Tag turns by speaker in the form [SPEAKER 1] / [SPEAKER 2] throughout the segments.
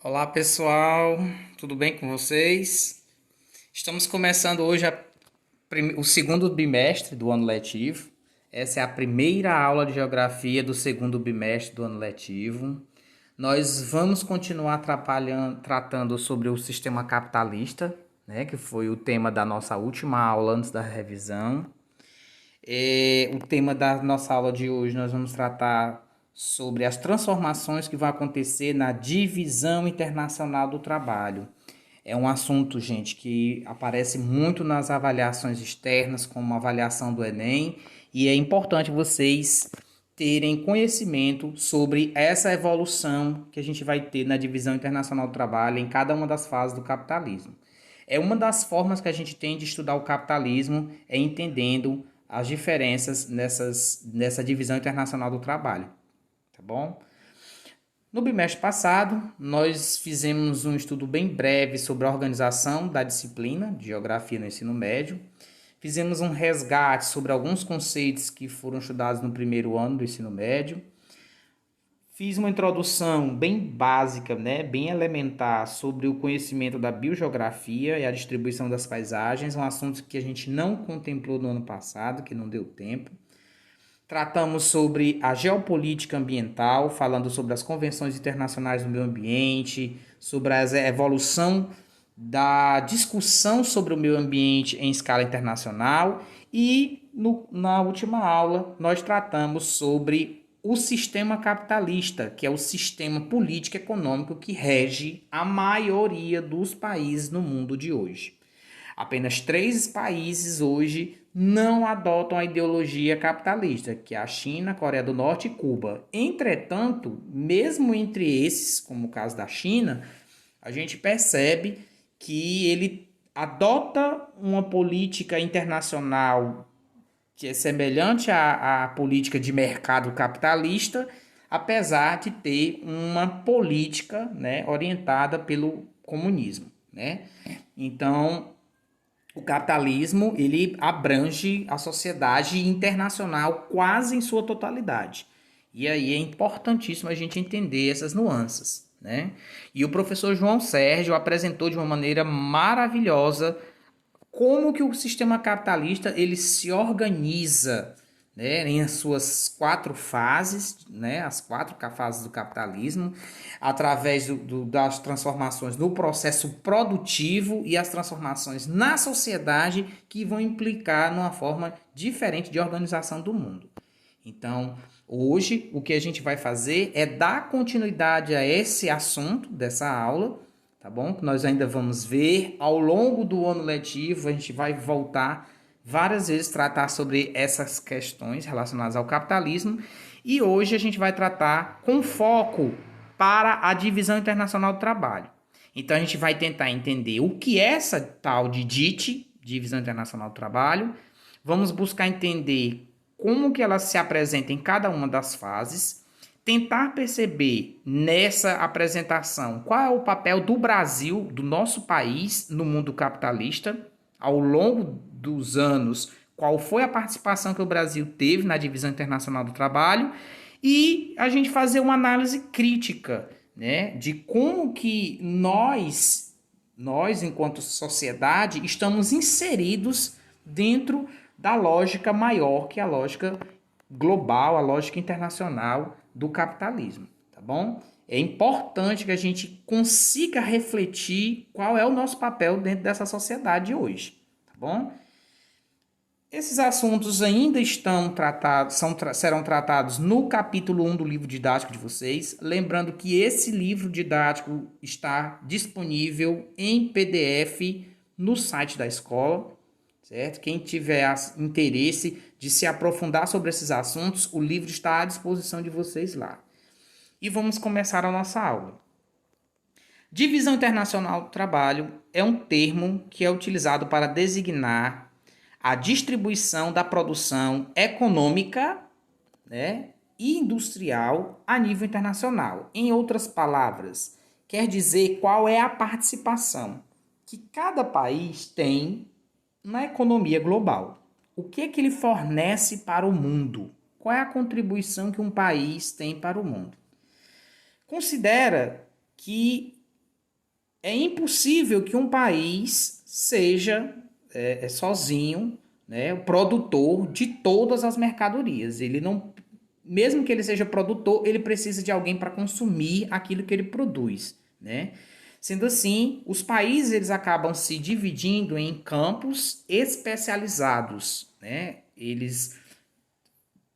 [SPEAKER 1] Olá pessoal, tudo bem com vocês? Estamos começando hoje o segundo bimestre do ano letivo. Essa é a primeira aula de geografia do segundo bimestre do ano letivo. Nós vamos continuar tratando sobre o sistema capitalista, né, que foi o tema da nossa última aula antes da revisão. O tema da nossa aula de hoje nós vamos tratar sobre as transformações que vão acontecer na divisão internacional do trabalho. É um assunto, gente, que aparece muito nas avaliações externas, como a avaliação do Enem, e é importante vocês terem conhecimento sobre essa evolução que a gente vai ter na divisão internacional do trabalho em cada uma das fases do capitalismo. É uma das formas que a gente tem de estudar o capitalismo, é entendendo as diferenças nessa divisão internacional do trabalho, tá bom? No bimestre passado, nós fizemos um estudo bem breve sobre a organização da disciplina de Geografia no ensino médio. Fizemos um resgate sobre alguns conceitos que foram estudados no primeiro ano do ensino médio. Fiz uma introdução bem básica, né, bem elementar sobre o conhecimento da biogeografia e a distribuição das paisagens, um assunto que a gente não contemplou no ano passado, que não deu tempo. Tratamos sobre a geopolítica ambiental, falando sobre as convenções internacionais do meio ambiente, sobre a evolução da discussão sobre o meio ambiente em escala internacional e na última aula nós tratamos sobre o sistema capitalista, que é o sistema político e econômico que rege a maioria dos países no mundo de hoje. Apenas 3 países hoje não adotam a ideologia capitalista, que é a China, a Coreia do Norte e Cuba. Entretanto, mesmo entre esses, como o caso da China, a gente percebe que ele adota uma política internacional que é semelhante à política de mercado capitalista, apesar de ter uma política, né, orientada pelo comunismo, né? Então, o capitalismo ele abrange a sociedade internacional quase em sua totalidade. E aí é importantíssimo a gente entender essas nuances, né? E o professor João Sérgio apresentou de uma maneira maravilhosa como que o sistema capitalista ele se organiza, né, em suas 4 fases, né, as 4 fases do capitalismo, através das transformações no processo produtivo e as transformações na sociedade que vão implicar numa forma diferente de organização do mundo. Então, hoje, o que a gente vai fazer é dar continuidade a esse assunto dessa aula, tá bom? Que nós ainda vamos ver ao longo do ano letivo, a gente vai voltar várias vezes tratar sobre essas questões relacionadas ao capitalismo e hoje a gente vai tratar com foco para a divisão internacional do trabalho. Então a gente vai tentar entender o que é essa tal de DIT, Divisão Internacional do Trabalho. Vamos buscar entender como que ela se apresenta em cada uma das fases, tentar perceber nessa apresentação qual é o papel do Brasil, do nosso país, no mundo capitalista, ao longo dos anos, qual foi a participação que o Brasil teve na divisão internacional do trabalho, e a gente fazer uma análise crítica, né, de como que nós enquanto sociedade, estamos inseridos dentro da lógica maior, que é a lógica global, a lógica internacional do capitalismo, tá bom? É importante que a gente consiga refletir qual é o nosso papel dentro dessa sociedade hoje, tá bom? Esses assuntos ainda estão tratados, serão tratados no capítulo 1 do livro didático de vocês. Lembrando que esse livro didático está disponível em PDF no site da escola, certo? Quem tiver interesse de se aprofundar sobre esses assuntos, o livro está à disposição de vocês lá. E vamos começar a nossa aula. Divisão Internacional do Trabalho é um termo que é utilizado para designar a distribuição da produção econômica, né, e industrial a nível internacional. Em outras palavras, quer dizer qual é a participação que cada país tem na economia global. O que é que ele fornece para o mundo? Qual é a contribuição que um país tem para o mundo? Considera que É impossível que um país seja sozinho, né, o produtor de todas as mercadorias. Ele não, mesmo que ele seja produtor, ele precisa de alguém para consumir aquilo que ele produz, né? Sendo assim, os países eles acabam se dividindo em campos especializados, né? Eles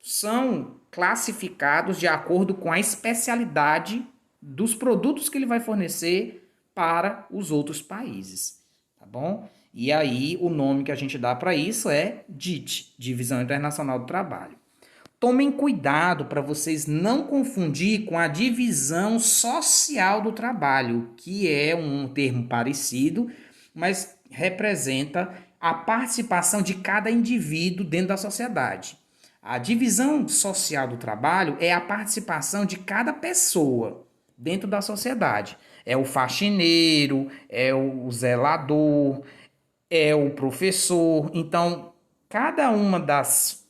[SPEAKER 1] são classificados de acordo com a especialidade dos produtos que ele vai fornecer para os outros países, tá bom? E aí o nome que a gente dá para isso é DIT, Divisão Internacional do Trabalho. Tomem cuidado para vocês não confundir com a divisão social do trabalho, que é um termo parecido, mas representa a participação de cada indivíduo dentro da sociedade. A divisão social do trabalho é a participação de cada pessoa dentro da sociedade. É o faxineiro, é o zelador, é o professor. Então, cada uma das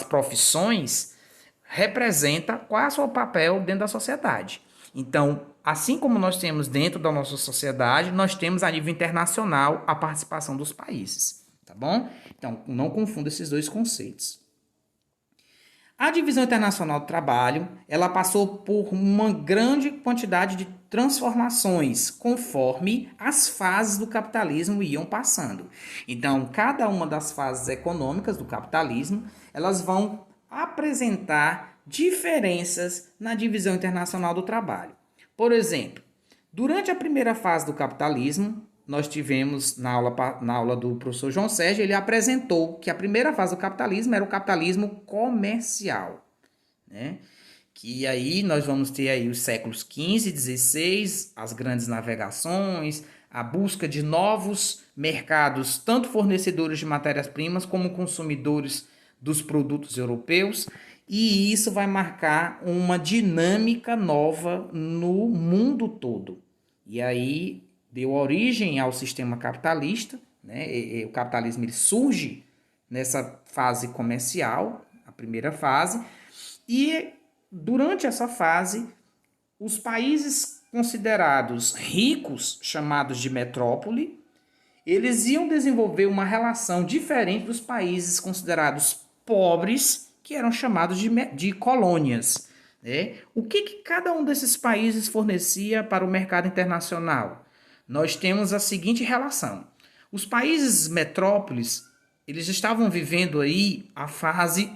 [SPEAKER 1] profissões representa qual é o seu papel dentro da sociedade. Então, assim como nós temos dentro da nossa sociedade, nós temos a nível internacional a participação dos países, tá bom? Então, não confunda esses dois conceitos. A Divisão Internacional do Trabalho, ela passou por uma grande quantidade de transformações conforme as fases do capitalismo iam passando. Então, cada uma das fases econômicas do capitalismo, elas vão apresentar diferenças na Divisão Internacional do Trabalho. Por exemplo, durante a primeira fase do capitalismo, nós tivemos na aula do professor João Sérgio, ele apresentou que a primeira fase do capitalismo era o capitalismo comercial, né? Que aí nós vamos ter aí os séculos XV e XVI, as grandes navegações, a busca de novos mercados, tanto fornecedores de matérias-primas como consumidores dos produtos europeus, e isso vai marcar uma dinâmica nova no mundo todo. E aí deu origem ao sistema capitalista, né? O capitalismo ele surge nessa fase comercial, a primeira fase, e durante essa fase, os países considerados ricos, chamados de metrópole, eles iam desenvolver uma relação diferente dos países considerados pobres, que eram chamados de colônias, né? O que cada um desses países fornecia para o mercado internacional? Nós temos a seguinte relação. Os países metrópoles, eles estavam vivendo aí a fase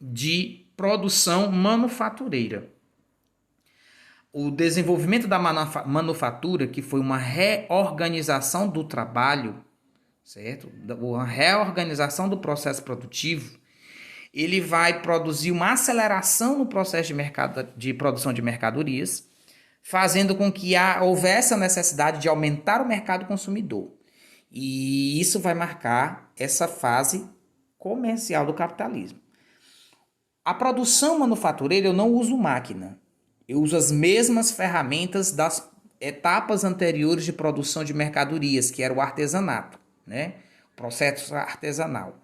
[SPEAKER 1] de produção manufatureira. O desenvolvimento da manufatura, que foi uma reorganização do trabalho, certo? Uma reorganização do processo produtivo, ele vai produzir uma aceleração no processo de produção de mercadorias, fazendo com que houvesse a necessidade de aumentar o mercado consumidor. E isso vai marcar essa fase comercial do capitalismo. A produção manufatureira eu não uso máquina. Eu uso as mesmas ferramentas das etapas anteriores de produção de mercadorias, que era o artesanato, né? O processo artesanal.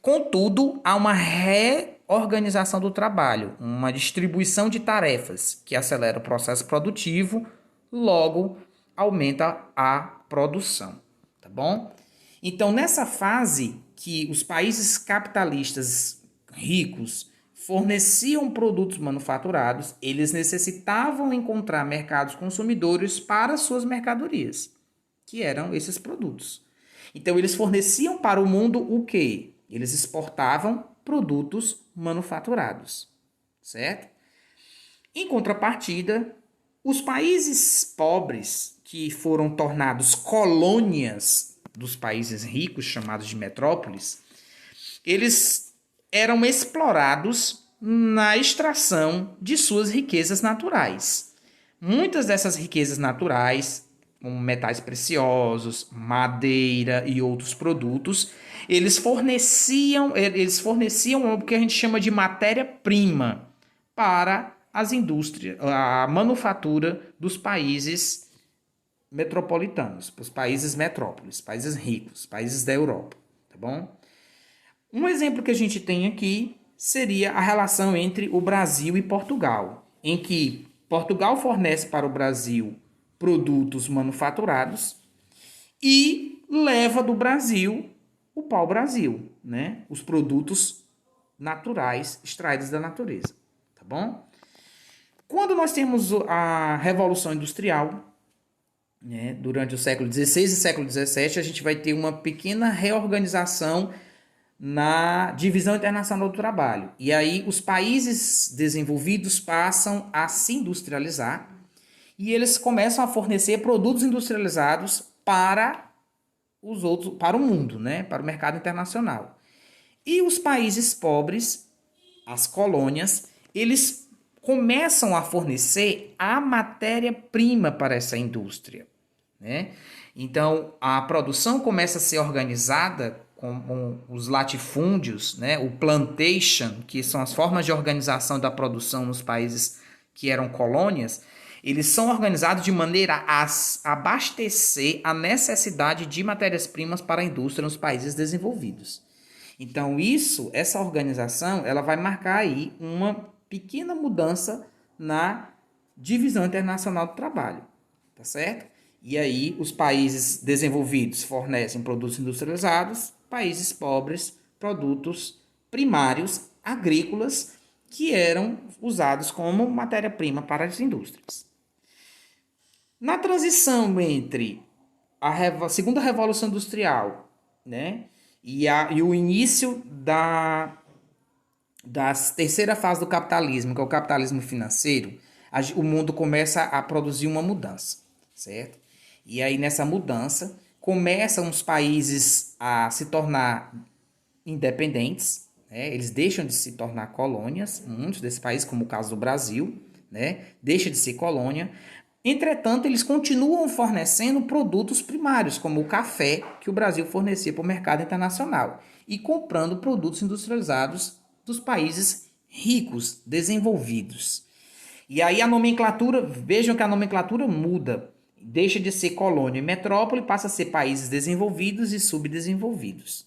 [SPEAKER 1] Contudo, há uma reorganização do trabalho, uma distribuição de tarefas que acelera o processo produtivo, logo aumenta a produção, tá bom? Então, nessa fase que os países capitalistas ricos forneciam produtos manufaturados, eles necessitavam encontrar mercados consumidores para suas mercadorias, que eram esses produtos. Então, eles forneciam para o mundo o quê? Eles exportavam produtos manufaturados, certo? Em contrapartida, os países pobres que foram tornados colônias dos países ricos, chamados de metrópoles, eles eram explorados na extração de suas riquezas naturais. Muitas dessas riquezas naturais, como metais preciosos, madeira e outros produtos, eles forneciam o que a gente chama de matéria-prima para as indústrias, a manufatura dos países metropolitanos, os países metrópoles, países ricos, países da Europa, tá bom? Um exemplo que a gente tem aqui seria a relação entre o Brasil e Portugal, em que Portugal fornece para o Brasil produtos manufaturados e leva do Brasil o pau-brasil, né? Os produtos naturais extraídos da natureza, tá bom? Quando nós temos a Revolução Industrial, né, durante o século XVI e século XVII, a gente vai ter uma pequena reorganização na divisão internacional do trabalho. E aí os países desenvolvidos passam a se industrializar e eles começam a fornecer produtos industrializados para os outros, para o mundo, né, para o mercado internacional. E os países pobres, as colônias, eles começam a fornecer a matéria-prima para essa indústria, né? Então, a produção começa a ser organizada com os latifúndios, né? O plantation, que são as formas de organização da produção nos países que eram colônias, eles são organizados de maneira a abastecer a necessidade de matérias-primas para a indústria nos países desenvolvidos. Então, essa organização, ela vai marcar aí uma pequena mudança na divisão internacional do trabalho, tá certo? E aí, os países desenvolvidos fornecem produtos industrializados, países pobres, produtos primários agrícolas que eram usados como matéria-prima para as indústrias. Na transição entre a segunda Revolução Industrial, né, e o início da terceira fase do capitalismo, que é o capitalismo financeiro, o mundo começa a produzir uma mudança, certo? E aí, nessa mudança, começam os países a se tornar independentes, né? Eles deixam de se tornar colônias, muitos desses países, como o caso do Brasil, né? Deixa de ser colônia. Entretanto, eles continuam fornecendo produtos primários, como o café, que o Brasil fornecia para o mercado internacional, e comprando produtos industrializados dos países ricos, desenvolvidos. E aí a nomenclatura, vejam que a nomenclatura muda, deixa de ser colônia e metrópole, passa a ser países desenvolvidos e subdesenvolvidos,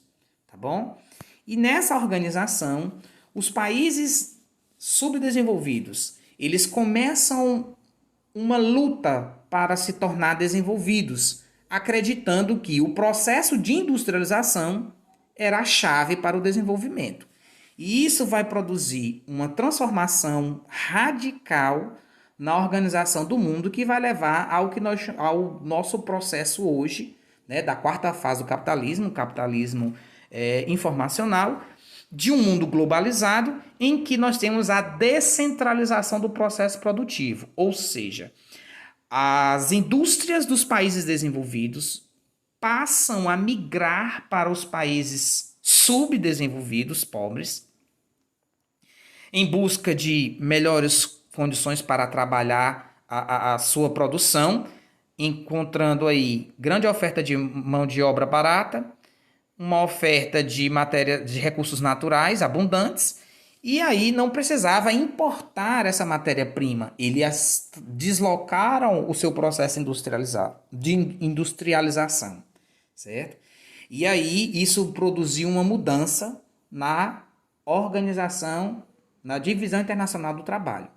[SPEAKER 1] tá bom? E nessa organização, os países subdesenvolvidos, eles começam uma luta para se tornar desenvolvidos, acreditando que o processo de industrialização era a chave para o desenvolvimento. E isso vai produzir uma transformação radical na organização do mundo que vai levar ao nosso processo hoje, né, da quarta fase do capitalismo, informacional, de um mundo globalizado em que nós temos a descentralização do processo produtivo, ou seja, as indústrias dos países desenvolvidos passam a migrar para os países subdesenvolvidos, pobres, em busca de melhores condições para trabalhar a sua produção, encontrando aí grande oferta de mão de obra barata, uma oferta de recursos naturais abundantes, e aí não precisava importar essa matéria-prima. Eles deslocaram o seu processo de industrialização, certo? E aí isso produziu uma mudança na organização, na divisão internacional do trabalho.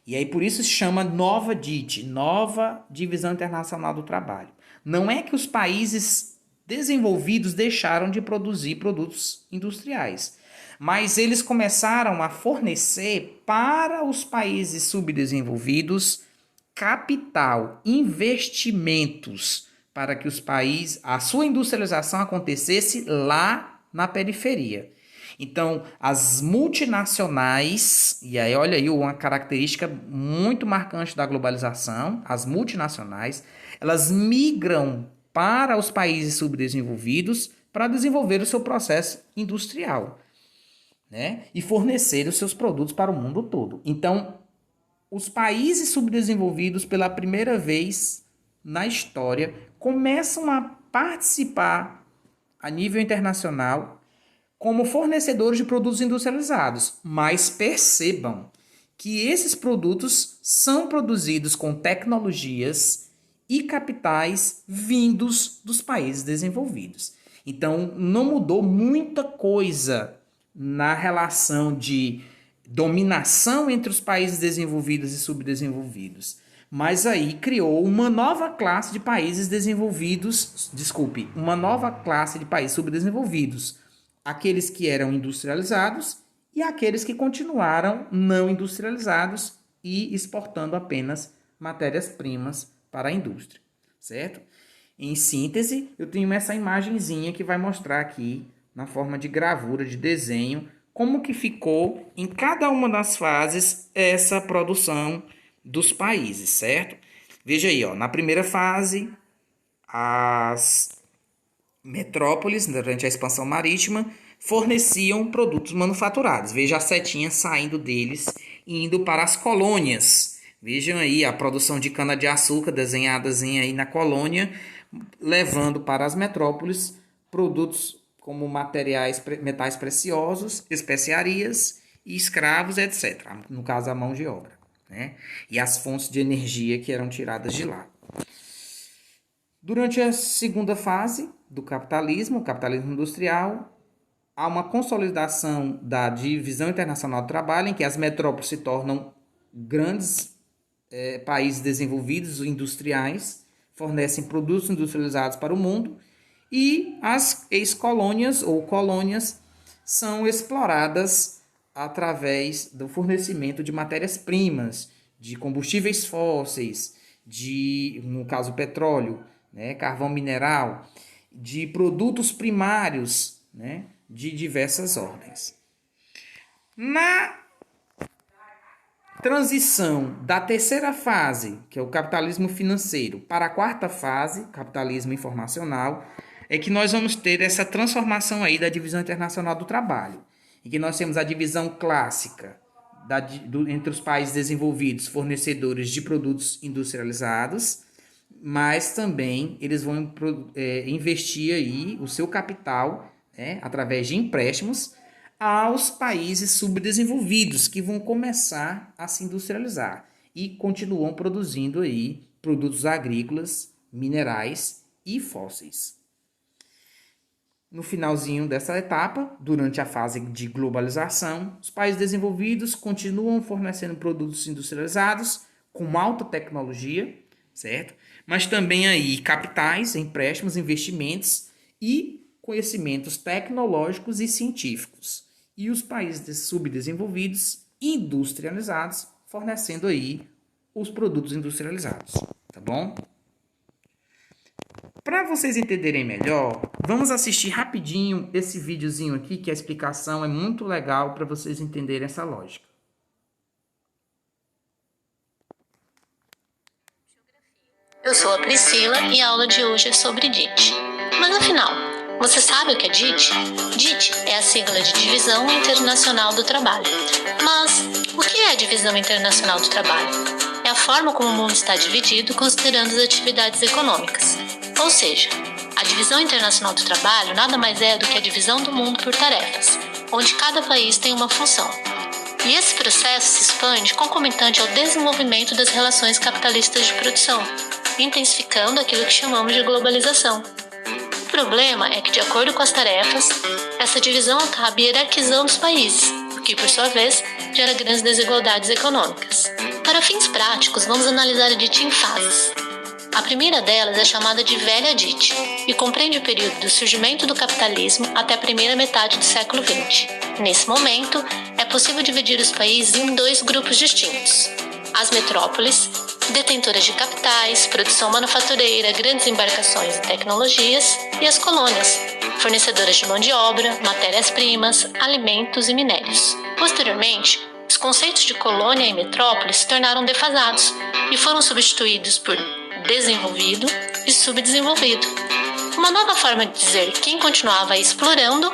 [SPEAKER 1] E aí por isso se chama nova DIT, nova divisão internacional do trabalho. Não é que os países desenvolvidos deixaram de produzir produtos industriais, mas eles começaram a fornecer para os países subdesenvolvidos capital, investimentos, para que a sua industrialização acontecesse lá na periferia. Então, as multinacionais, e aí olha aí uma característica muito marcante da globalização, as multinacionais, elas migram para os países subdesenvolvidos para desenvolver o seu processo industrial, né? E fornecer os seus produtos para o mundo todo. Então, os países subdesenvolvidos, pela primeira vez na história, começam a participar a nível internacional como fornecedores de produtos industrializados. Mas percebam que esses produtos são produzidos com tecnologias e capitais vindos dos países desenvolvidos. Então, não mudou muita coisa na relação de dominação entre os países desenvolvidos e subdesenvolvidos. Mas aí criou uma nova classe de países uma nova classe de países subdesenvolvidos. Aqueles que eram industrializados e aqueles que continuaram não industrializados e exportando apenas matérias-primas para a indústria, certo? Em síntese, eu tenho essa imagenzinha que vai mostrar aqui, na forma de gravura, de desenho, como que ficou em cada uma das fases essa produção dos países, certo? Veja aí, ó, na primeira fase, as metrópoles, durante a expansão marítima, forneciam produtos manufaturados. Veja a setinha saindo deles e indo para as colônias. Vejam aí a produção de cana-de-açúcar desenhadas aí na colônia, levando para as metrópoles produtos como metais preciosos, especiarias e escravos, etc. No caso, a mão de obra, né? E as fontes de energia que eram tiradas de lá. Durante a segunda fase do capitalismo, o capitalismo industrial, há uma consolidação da divisão internacional do trabalho, em que as metrópoles se tornam grandes países desenvolvidos, industriais, fornecem produtos industrializados para o mundo, e as ex-colônias ou colônias são exploradas através do fornecimento de matérias-primas, de combustíveis fósseis, no caso, petróleo, né, carvão mineral, de produtos primários, né, de diversas ordens. Na transição da terceira fase, que é o capitalismo financeiro, para a quarta fase, capitalismo informacional, é que nós vamos ter essa transformação aí da divisão internacional do trabalho, em que nós temos a divisão clássica entre os países desenvolvidos, fornecedores de produtos industrializados, mas também eles vão investir aí o seu capital, né, através de empréstimos, aos países subdesenvolvidos, que vão começar a se industrializar e continuam produzindo aí produtos agrícolas, minerais e fósseis. No finalzinho dessa etapa, durante a fase de globalização, os países desenvolvidos continuam fornecendo produtos industrializados com alta tecnologia, certo? Mas também aí capitais, empréstimos, investimentos e conhecimentos tecnológicos e científicos. E os países subdesenvolvidos, industrializados, fornecendo aí os produtos industrializados, tá bom? Para vocês entenderem melhor, vamos assistir rapidinho esse videozinho aqui, que a explicação é muito legal para vocês entenderem essa lógica.
[SPEAKER 2] Eu sou a Priscila e a aula de hoje é sobre DIT. Mas afinal, você sabe o que é DIT? DIT é a sigla de Divisão Internacional do Trabalho. Mas o que é a Divisão Internacional do Trabalho? É a forma como o mundo está dividido considerando as atividades econômicas. Ou seja, a Divisão Internacional do Trabalho nada mais é do que a divisão do mundo por tarefas, onde cada país tem uma função. E esse processo se expande concomitante ao desenvolvimento das relações capitalistas de produção, intensificando aquilo que chamamos de globalização. O problema é que, de acordo com as tarefas, essa divisão acaba hierarquizando os países, o que, por sua vez, gera grandes desigualdades econômicas. Para fins práticos, vamos analisar a DIT em fases. A primeira delas é chamada de Velha DIT e compreende o período do surgimento do capitalismo até a primeira metade do século XX. Nesse momento, é possível dividir os países em dois grupos distintos: as metrópoles, detentoras de capitais, produção manufatureira, grandes embarcações e tecnologias, e as colônias, fornecedoras de mão de obra, matérias-primas, alimentos e minérios. Posteriormente, os conceitos de colônia e metrópole se tornaram defasados e foram substituídos por desenvolvido e subdesenvolvido. Uma nova forma de dizer quem continuava explorando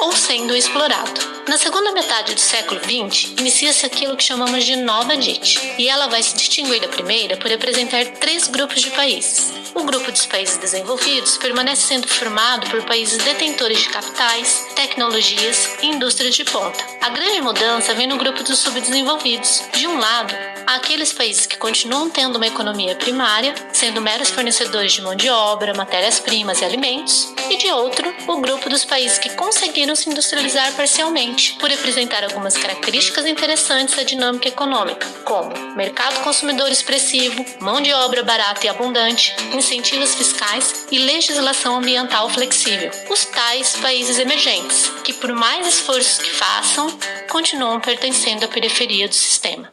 [SPEAKER 2] ou sendo explorado. Na segunda metade do século XX, inicia-se aquilo que chamamos de Nova DIT, e ela vai se distinguir da primeira por apresentar três grupos de países. O grupo dos países desenvolvidos permanece sendo formado por países detentores de capitais, tecnologias e indústrias de ponta. A grande mudança vem no grupo dos subdesenvolvidos. De um lado, há aqueles países que continuam tendo uma economia primária, sendo meros fornecedores de mão de obra, matérias-primas e alimentos, e de outro, o grupo dos países que conseguiram se industrializar parcialmente, principalmente por apresentar algumas características interessantes da dinâmica econômica, como mercado consumidor expressivo, mão de obra barata e abundante, incentivos fiscais e legislação ambiental flexível. Os tais países emergentes, que por mais esforços que façam, continuam pertencendo à periferia do sistema.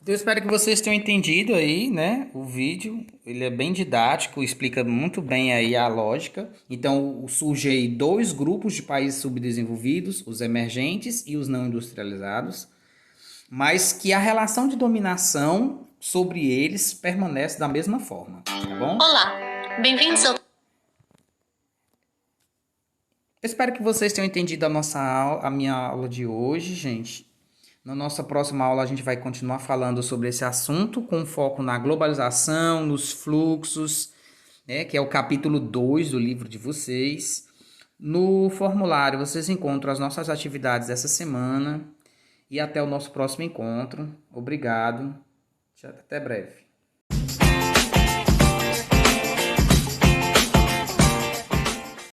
[SPEAKER 1] Eu espero que vocês tenham entendido aí, né, o vídeo. Ele é bem didático, explica muito bem aí a lógica. Então, surge aí dois grupos de países subdesenvolvidos, os emergentes e os não industrializados, mas que a relação de dominação sobre eles permanece da mesma forma, tá bom?
[SPEAKER 2] Olá, bem-vindos ao...
[SPEAKER 1] Espero que vocês tenham entendido a minha aula de hoje, gente. Na nossa próxima aula a gente vai continuar falando sobre esse assunto com foco na globalização, nos fluxos, né, que é o capítulo 2 do livro de vocês. No formulário vocês encontram as nossas atividades dessa semana e até o nosso próximo encontro. Obrigado. Até breve.